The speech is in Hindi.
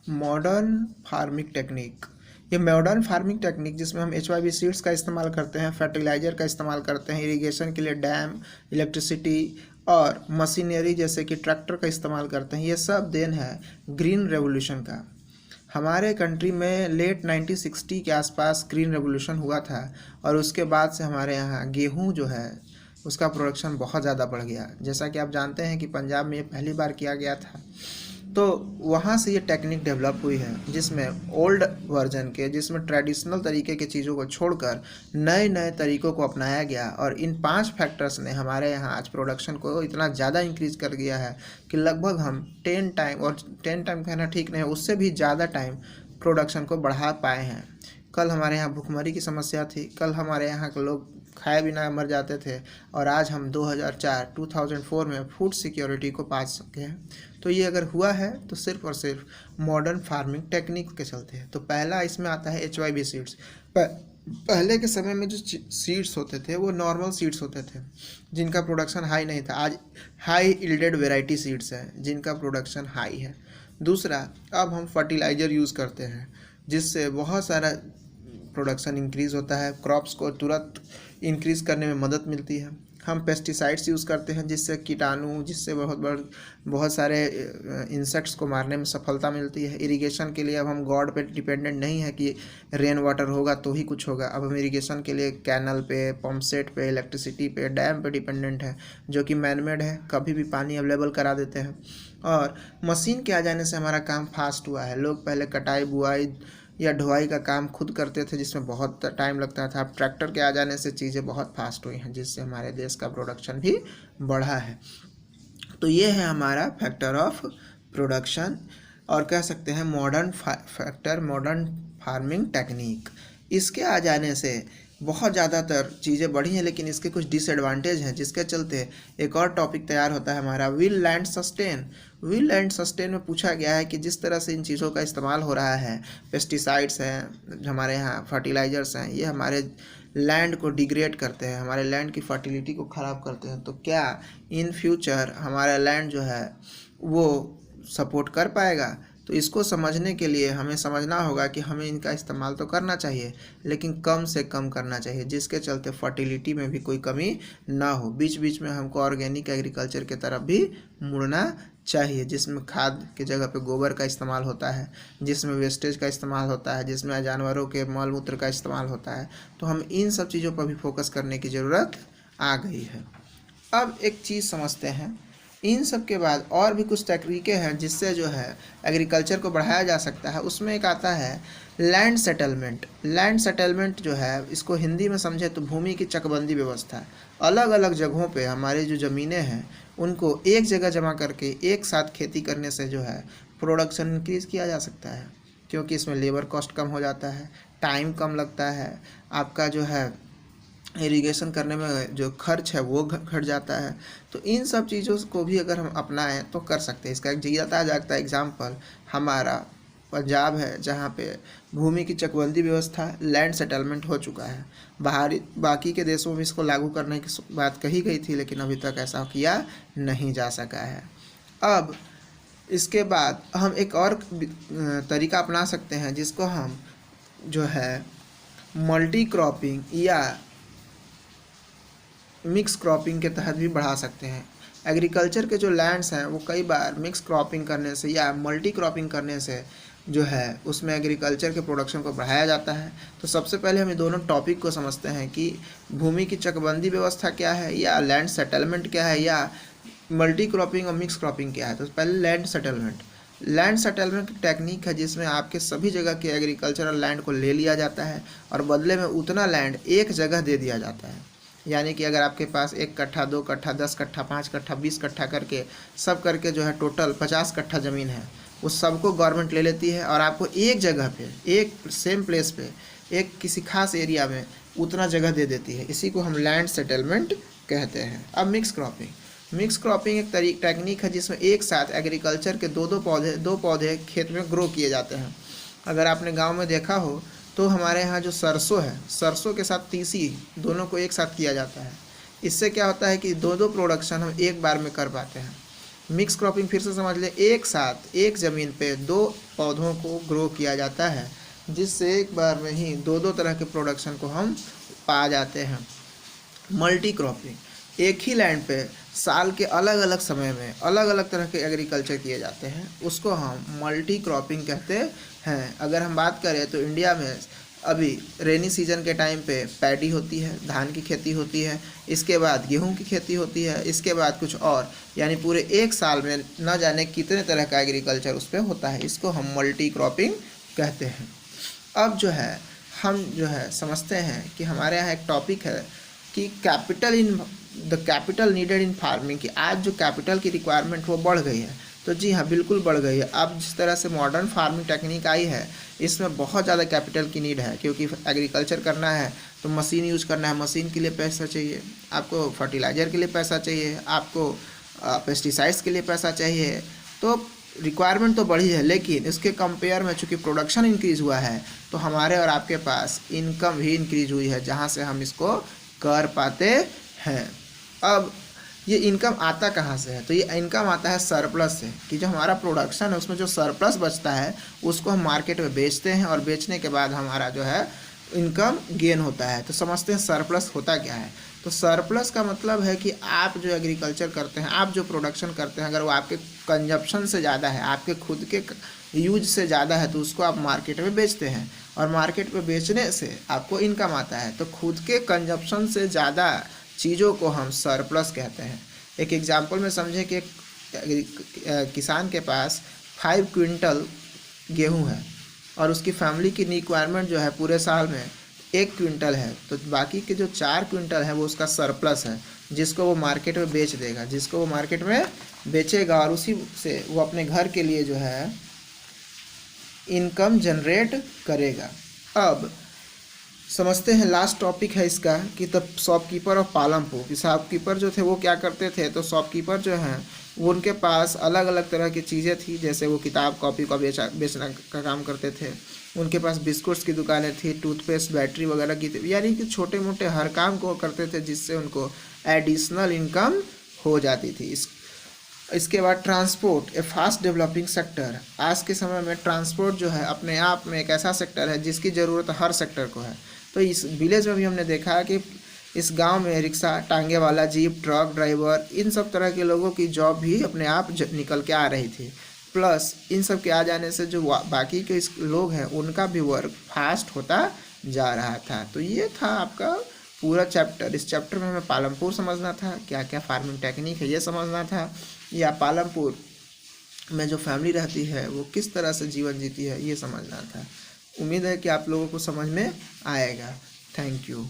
Modern farming technique. ये मॉडर्न फार्मिंग टेक्निक जिसमें हम HYV सीड्स का इस्तेमाल करते हैं, फर्टिलाइज़र का इस्तेमाल करते हैं, इरिगेशन के लिए डैम, इलेक्ट्रिसिटी और मशीनरी जैसे कि ट्रैक्टर का इस्तेमाल करते हैं, ये सब देन है ग्रीन रेवोल्यूशन का। हमारे कंट्री में लेट 1960 के आसपास ग्रीन रेवोल्यूशन हुआ था और उसके बाद से हमारे यहाँ गेहूँ जो है उसका प्रोडक्शन बहुत ज़्यादा बढ़ गया। जैसा कि आप जानते हैं कि पंजाब में ये पहली बार किया गया था, तो वहाँ से ये टेक्निक डेवलप हुई है जिसमें ओल्ड वर्जन के, जिसमें ट्रेडिशनल तरीके के चीज़ों को छोड़कर नए नए तरीक़ों को अपनाया गया और इन 5 फैक्टर्स ने हमारे यहाँ आज प्रोडक्शन को इतना ज़्यादा इंक्रीज़ कर दिया है कि लगभग हम 10 टाइम, और 10 टाइम कहना ठीक नहीं है, उससे भी ज़्यादा टाइम प्रोडक्शन को बढ़ा पाए हैं। कल हमारे यहाँ भुखमरी की समस्या थी, कल हमारे यहाँ के लोग खाए बिना मर जाते थे और आज हम 2004 में फूड सिक्योरिटी को पा सके हैं। तो ये अगर हुआ है तो सिर्फ और सिर्फ मॉडर्न फार्मिंग टेक्निक के चलते हैं। तो पहला इसमें आता है HYV सीड्स। पहले के समय में जो सीड्स होते थे वो नॉर्मल सीड्स होते थे जिनका प्रोडक्शन हाई नहीं था। आज हाई इल्डेड वेराइटी सीड्स हैं जिनका प्रोडक्शन हाई है। दूसरा, अब हम फर्टिलाइज़र यूज़ करते हैं जिससे बहुत सारा प्रोडक्शन इंक्रीज़ होता है, क्रॉप्स को तुरंत इंक्रीज़ करने में मदद मिलती है। हम पेस्टिसाइड्स यूज़ करते हैं जिससे कीटाणु, जिससे बहुत सारे इंसेक्ट्स को मारने में सफलता मिलती है। इरिगेशन के लिए अब हम गॉड पे डिपेंडेंट नहीं है कि रेन वाटर होगा तो ही कुछ होगा। अब हम इरिगेशन के लिए कैनल पे, पंप सेट पे, इलेक्ट्रिसिटी पे, डैम पे डिपेंडेंट है जो कि मैनमेड है, कभी भी पानी अवेलेबल करा देते हैं। और मशीन के आ जाने से हमारा काम फास्ट हुआ है। लोग पहले कटाई, बुआई या ढुआई का काम खुद करते थे जिसमें बहुत टाइम लगता था। अब ट्रैक्टर के आ जाने से चीज़ें बहुत फास्ट हुई हैं जिससे हमारे देश का प्रोडक्शन भी बढ़ा है। तो ये है हमारा फैक्टर ऑफ प्रोडक्शन और कह सकते हैं modern factor, modern farming technique. इसके आ जाने से बहुत ज़्यादातर चीज़ें बढ़ी हैं, लेकिन इसके कुछ डिसएडवांटेज हैं जिसके चलते एक और टॉपिक तैयार होता है हमारा will land sustain. Will land sustain में पूछा गया है कि जिस तरह से इन चीज़ों का इस्तेमाल हो रहा है, पेस्टिसाइड्स हैं, हमारे यहाँ फर्टिलाइज़र्स हैं, ये हमारे लैंड को डिग्रेड करते हैं, हमारे लैंड की फर्टिलिटी को ख़राब करते हैं। तो क्या इन फ्यूचर हमारा लैंड जो है वो सपोर्ट कर पाएगा? तो इसको समझने के लिए हमें समझना होगा कि हमें इनका इस्तेमाल तो करना चाहिए लेकिन कम से कम करना चाहिए, जिसके चलते फर्टिलिटी में भी कोई कमी ना हो। बीच बीच में हमको ऑर्गेनिक एग्रीकल्चर की तरफ भी मुड़ना चाहिए, जिसमें खाद की जगह पे गोबर का इस्तेमाल होता है, जिसमें वेस्टेज का इस्तेमाल होता है, जिसमें जानवरों के मल मूत्र का इस्तेमाल होता है। तो हम इन सब चीज़ों पर भी फोकस करने की ज़रूरत आ गई है। अब एक चीज़ समझते हैं, इन सब के बाद और भी कुछ तकनीकें हैं जिससे जो है एग्रीकल्चर को बढ़ाया जा सकता है। उसमें एक आता है लैंड सेटलमेंट। लैंड सेटलमेंट जो है, इसको हिंदी में समझे तो भूमि की चकबंदी व्यवस्था। अलग अलग जगहों पे हमारे जो ज़मीनें हैं उनको एक जगह जमा करके एक साथ खेती करने से जो है प्रोडक्शन इंक्रीज़ किया जा सकता है, क्योंकि इसमें लेबर कॉस्ट कम हो जाता है, टाइम कम लगता है, आपका जो है इरिगेशन करने में जो खर्च है वो घट जाता है। तो इन सब चीज़ों को भी अगर हम अपनाएं तो कर सकते हैं। इसका एक जीता जागता एग्जाम्पल हमारा पंजाब है, जहाँ पे भूमि की चकबंदी व्यवस्था, लैंड सेटलमेंट हो चुका है। बाकी के देशों में इसको लागू करने की बात कही गई थी लेकिन अभी तक ऐसा किया नहीं जा सका है। अब इसके बाद हम एक और तरीका अपना सकते हैं जिसको हम जो है मल्टी क्रॉपिंग या मिक्स क्रॉपिंग के तहत भी बढ़ा सकते हैं। एग्रीकल्चर के जो लैंड्स हैं वो कई बार मिक्स क्रॉपिंग करने से या मल्टी क्रॉपिंग करने से जो है उसमें एग्रीकल्चर के प्रोडक्शन को बढ़ाया जाता है। तो सबसे पहले हम ये दोनों टॉपिक को समझते हैं कि भूमि की चकबंदी व्यवस्था क्या है, या लैंड सेटलमेंट क्या है, या मल्टी क्रॉपिंग और मिक्स क्रॉपिंग क्या है। तो पहले land settlement. Land settlement technique है जिसमें आपके सभी जगह के एग्रीकल्चरल लैंड को ले लिया जाता है और बदले में उतना लैंड एक जगह दे दिया जाता है। यानी कि अगर आपके पास 1 कट्ठा, 2 कट्ठा, 10 कट्ठा, 5 कट्ठा, 20 कट्ठा करके सब करके जो है टोटल 50 कट्ठा ज़मीन है, उस सबको गवर्नमेंट ले लेती है और आपको एक जगह पे, एक सेम प्लेस पे, एक किसी खास एरिया में उतना जगह दे देती है। इसी को हम लैंड सेटलमेंट कहते हैं। अब मिक्स क्रॉपिंग। मिक्स क्रॉपिंग एक टेक्निक है जिसमें एक साथ एग्रीकल्चर के दो पौधे खेत में ग्रो किए जाते हैं। अगर आपने गाँव में देखा हो तो हमारे यहाँ जो सरसों है, सरसों के साथ तीसी, दोनों को एक साथ किया जाता है। इससे क्या होता है कि दो प्रोडक्शन हम एक बार में कर पाते हैं। मिक्स क्रॉपिंग फिर से समझ ले, एक साथ एक ज़मीन पे 2 पौधों को ग्रो किया जाता है, जिससे एक बार में ही दो दो तरह के प्रोडक्शन को हम पा जाते हैं। मल्टी क्रॉपिंग, एक ही लैंड पे साल के अलग अलग समय में अलग अलग तरह के एग्रीकल्चर किए जाते हैं, उसको हम मल्टी क्रॉपिंग कहते हैं। अगर हम बात करें तो इंडिया में अभी रेनी सीजन के टाइम पे पैडी होती है, धान की खेती होती है, इसके बाद गेहूं की खेती होती है, इसके बाद कुछ और, यानी पूरे एक साल में न जाने कितने तरह का एग्रीकल्चर उस पर होता है। इसको हम मल्टी क्रॉपिंग कहते हैं। अब जो है हम जो है समझते हैं कि हमारे यहाँ एक टॉपिक है कि कैपिटल नीडेड इन फार्मिंग, कि आज जो कैपिटल की रिक्वायरमेंट वो बढ़ गई है। तो जी हाँ, बिल्कुल बढ़ गई है। अब जिस तरह से मॉडर्न फार्मिंग टेक्निक आई है, इसमें बहुत ज़्यादा कैपिटल की नीड है, क्योंकि एग्रीकल्चर करना है तो मशीन यूज़ करना है, मशीन के लिए पैसा चाहिए, आपको फर्टिलाइज़र के लिए पैसा चाहिए, आपको पेस्टिसाइड्स के लिए पैसा चाहिए। तो रिक्वायरमेंट तो बढ़ी है, लेकिन इसके कंपेयर में चूँकि प्रोडक्शन इंक्रीज़ हुआ है, तो हमारे और आपके पास इनकम भी इंक्रीज हुई है, जहाँ से हम इसको कर पाते हैं। अब ये इनकम आता कहाँ से है? तो ये इनकम आता है सरप्लस से, कि जो हमारा प्रोडक्शन है उसमें जो सरप्लस बचता है उसको हम मार्केट में बेचते हैं, और बेचने के बाद हमारा जो है इनकम गेन होता है। तो समझते हैं सरप्लस होता क्या है। तो सरप्लस का मतलब है कि आप जो एग्रीकल्चर करते हैं, आप जो प्रोडक्शन करते हैं, अगर वो आपके कंजप्शन से ज़्यादा है, आपके खुद के यूज से ज़्यादा है, तो उसको आप मार्केट में बेचते हैं, और मार्केट में बेचने से आपको इनकम आता है। तो खुद के कंजप्शन से ज़्यादा चीज़ों को हम सरप्लस कहते हैं। एक एग्जांपल में समझें कि एक किसान के पास 5 क्विंटल गेहूं है, और उसकी फैमिली की रिक्वायरमेंट जो है पूरे साल में 1 क्विंटल है, तो बाकी के जो 4 क्विंटल है वो उसका सरप्लस है, जिसको वो मार्केट में बेच देगा, जिसको वो मार्केट में बेचेगा, और उसी से वो अपने घर के लिए जो है इनकम जनरेट करेगा। अब समझते हैं लास्ट टॉपिक है इसका, कि तब शॉपकीपर और पालमपुर, कि शॉपकीपर जो थे वो क्या करते थे। तो शॉपकीपर जो हैं वो उनके पास अलग अलग तरह की चीज़ें थी, जैसे वो किताब कॉपी का बेचना का काम करते थे, उनके पास बिस्कुट्स की दुकानें थी, टूथपेस्ट, बैटरी वगैरह की, यानी कि छोटे मोटे हर काम को करते थे, जिससे उनको एडिशनल इनकम हो जाती थी। इसके बाद ट्रांसपोर्ट, ए फास्ट डेवलपिंग सेक्टर। आज के समय में ट्रांसपोर्ट जो है अपने आप में एक ऐसा सेक्टर है जिसकी ज़रूरत हर सेक्टर को है। तो इस विलेज में भी हमने देखा है कि इस गांव में रिक्शा, टांगे वाला, जीप, ट्रक ड्राइवर, इन सब तरह के लोगों की जॉब भी अपने आप निकल के आ रही थी। प्लस इन सब के आ जाने से जो बाकी के लोग हैं उनका भी वर्क फास्ट होता जा रहा था। तो ये था आपका पूरा चैप्टर। इस चैप्टर में हमें पालमपुर समझना था, क्या क्या फार्मिंग टेक्निक है ये समझना था, या पालमपुर में जो फैमिली रहती है वो किस तरह से जीवन जीती है ये समझना था। उम्मीद है कि आप लोगों को समझ में आएगा। Thank you.